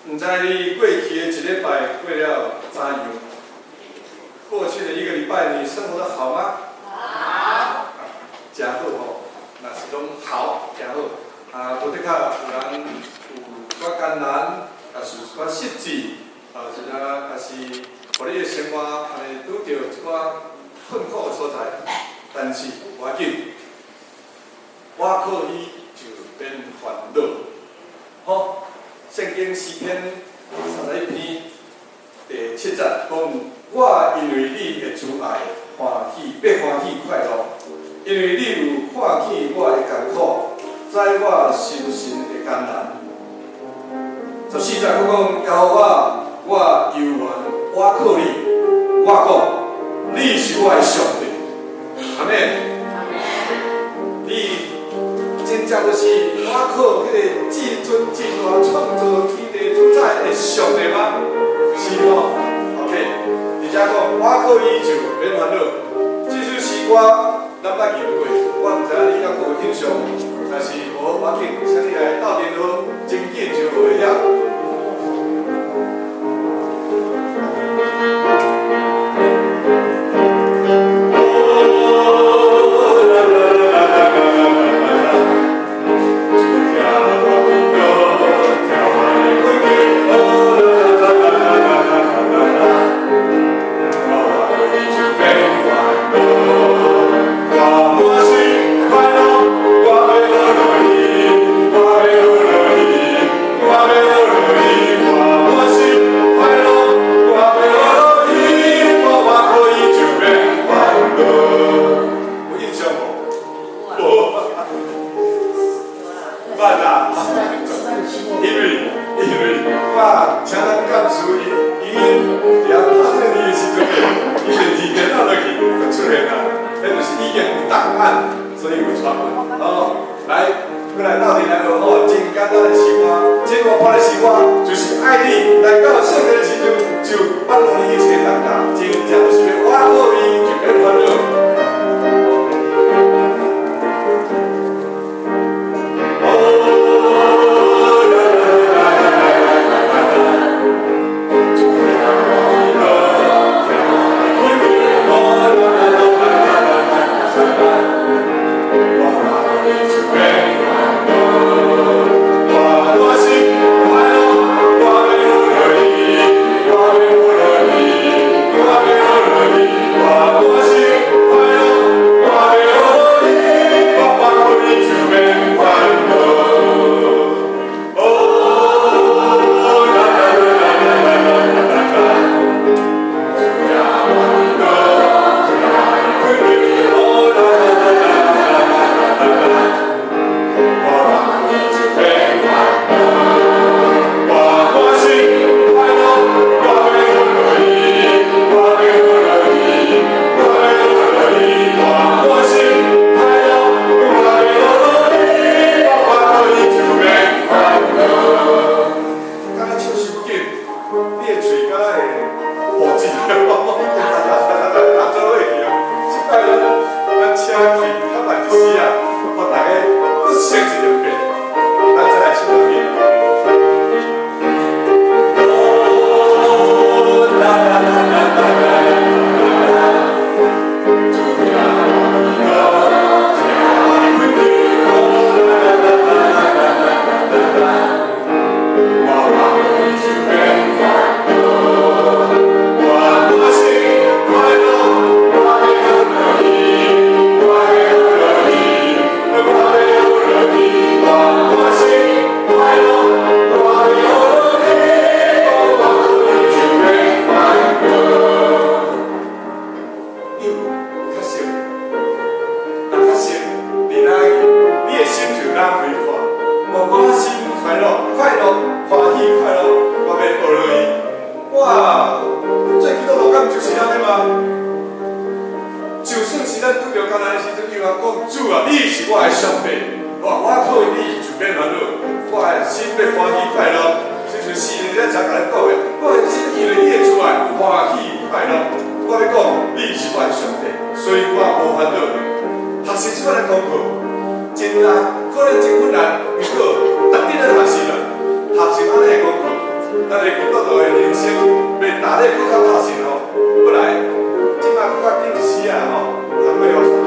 唔知你过去的一礼拜过了怎样？过去的一个礼拜你生活得好吗？好。真好吼，若是讲好，真好。无得较有人有寡艰难，也是有寡失志，是啊，也是互你的生活安尼拄着一寡困苦的所在，但是无要紧，我靠你就变烦恼。好，圣经诗篇31篇第7节讲：我因为你的慈爱欢喜，要欢喜快乐，因为你有看见我的艰苦，知我心身的艰难。14节我讲：耶和华，我犹原我靠你，我讲你是我的上帝。阿们。你真正就是我靠迄个至尊至大创造天地主宰的上帝吗？是吼 ，OK。而且讲我靠伊就免烦恼，这首诗歌咱捌吟过，我唔知影你敢有印象，但是无要紧，请你来斗阵落，真紧就会晓。真难，可能真困难，不过特定的学习啦，学习安尼的功课，咱的基督徒的人生袂打咧搁较拍实吼，不然即摆搁较紧一时啊吼，还袂有速度。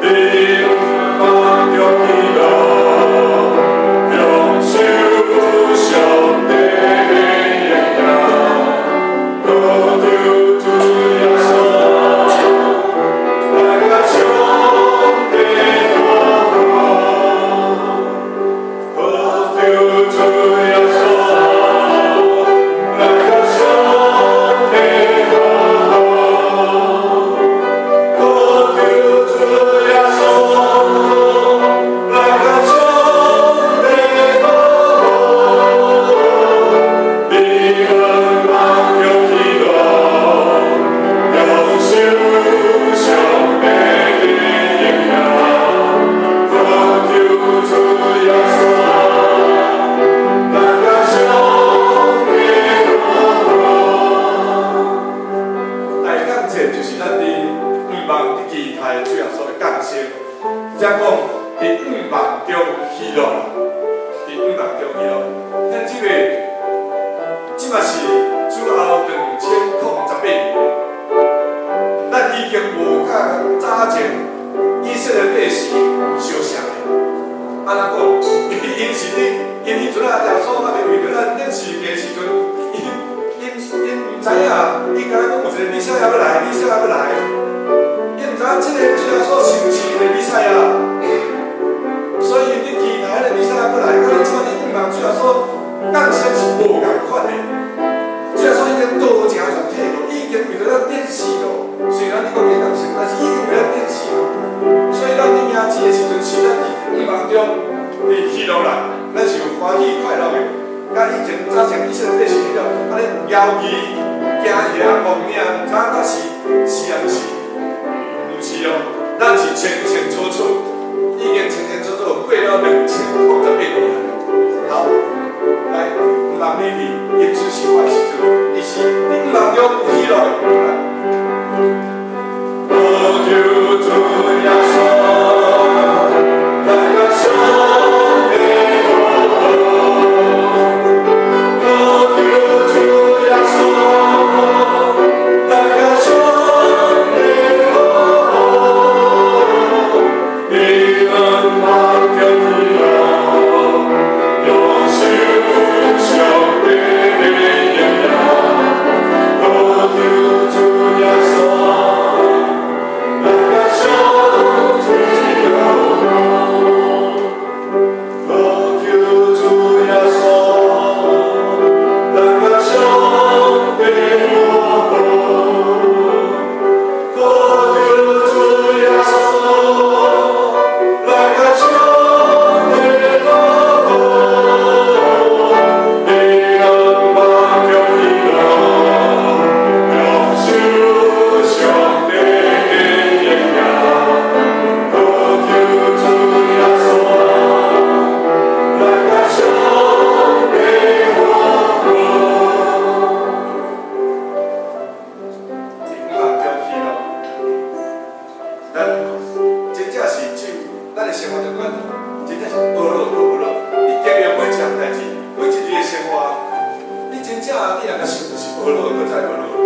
Deus 甲早前以色列百姓相像的，安怎讲？因是因迄阵啊，耶稣还未为着咱顶世界时阵，因毋知影，伊敢若讲有一个弥赛亚要来，弥赛亚要来，因毋知影即个主耶稣是毋是个弥赛亚，所以因期待迄个弥赛亚要来，甲咱即摆你毋望主耶稣降生是无共款的。主耶稣已经道成肉体咯，已经为着咱变死咯。虽然你讲伊降生，但是已经为咱变死咯。所以咱伫迎接的时阵，是咱伫望中，伫喜乐内，咱是有欢喜快乐的。甲以前早前以色列百姓迄种安尼摇旗、惊吓、亡命，毋知影是啊毋是？毋是哦，咱是清清楚楚，已经清清楚楚过了2068年。好，来，毋通你伫因子生活的时阵，你是你望中有喜乐的。你若甲想就是无落，搁再无落。